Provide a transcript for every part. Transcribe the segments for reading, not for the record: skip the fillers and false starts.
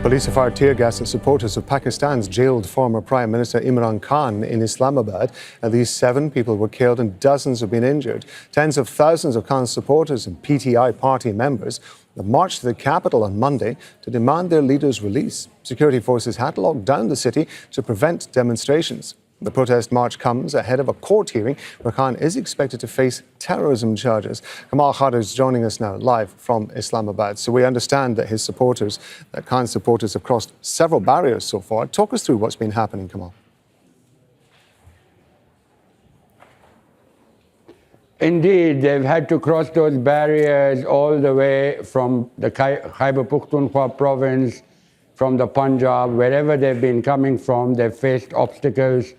Police have fired tear gas at supporters of Pakistan's jailed former Prime Minister Imran Khan in Islamabad. At least 7 people were killed and dozens have been injured. Tens of thousands of Khan's supporters and PTI party members have marched to the capital on Monday to demand their leader's release. Security forces had locked down the city to prevent demonstrations. The protest march comes ahead of a court hearing where Khan is expected to face terrorism charges. Kamal Khadr is joining us now live from Islamabad. So we understand that Khan's supporters have crossed several barriers so far. Talk us through what's been happening, Kamal. Indeed, they've had to cross those barriers all the way from the Khyber Pakhtunkhwa province, from the Punjab, wherever they've been coming from. They've faced obstacles,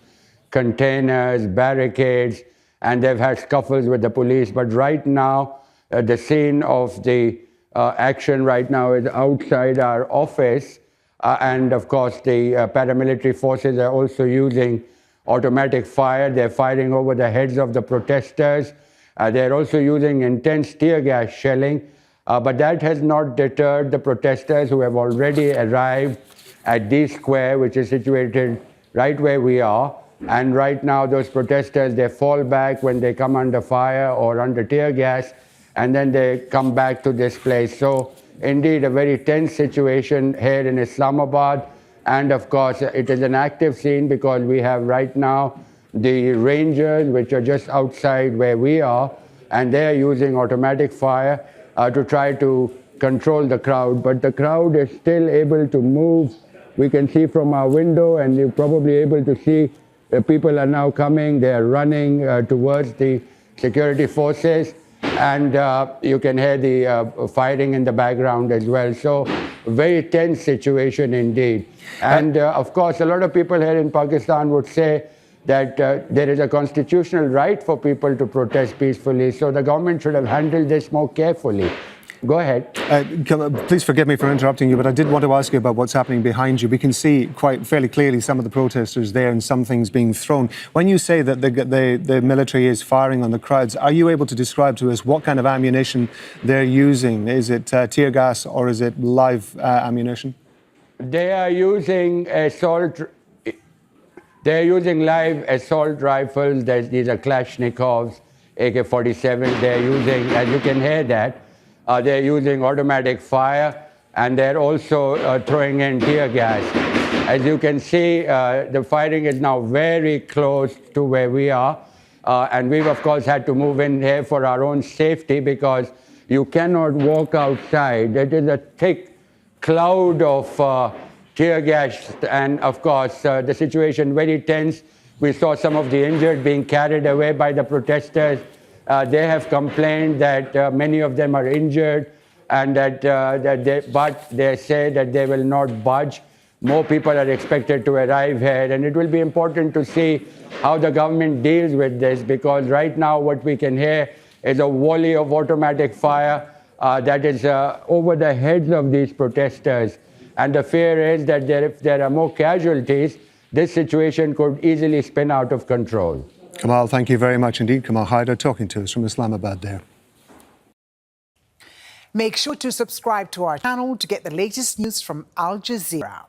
containers, barricades, and they've had scuffles with the police. But right now, the scene of the action right now is outside our office. And of course, the paramilitary forces are also using automatic fire. They're firing over the heads of the protesters. They're also using intense tear gas shelling. But that has not deterred the protesters who have already arrived at D Square, which is situated right where we are. And right now, those protesters, they fall back when they come under fire or under tear gas, and then they come back to this place. So indeed, a very tense situation here in Islamabad. And of course, it is an active scene because we have right now the Rangers, which are just outside where we are, and they're using automatic fire to try to control the crowd. But the crowd is still able to move. We can see from our window, and you're probably able to see people are now coming. They are running towards the security forces, and you can hear the firing in the background as well. So very tense situation indeed. And of course, a lot of people here in Pakistan would say that there is a constitutional right for people to protest peacefully, so the government should have handled this more carefully. Go ahead. Please forgive me for interrupting you, but I did want to ask you about what's happening behind you. We can see quite fairly clearly some of the protesters there and some things being thrown. When you say that the military is firing on the crowds, are you able to describe to us what kind of ammunition they're using? Is it tear gas or is it live ammunition? They are using They're using live assault rifles. These are Kalashnikovs, AK-47. They're using, as you can hear that, they're using automatic fire, and they're also throwing in tear gas. As you can see, the firing is now very close to where we are. And we've, of course, had to move in here for our own safety because you cannot walk outside. It is a thick cloud of tear gas, and of course, the situation very tense. We saw some of the injured being carried away by the protesters. They have complained that many of them are injured, and but they say that they will not budge. More people are expected to arrive here, and it will be important to see how the government deals with this, because right now what we can hear is a volley of automatic fire that is over the heads of these protesters. And the fear is that if there are more casualties, this situation could easily spin out of control. Kamal, thank you very much indeed. Kamal Khadr talking to us from Islamabad there. Make sure to subscribe to our channel to get the latest news from Al Jazeera.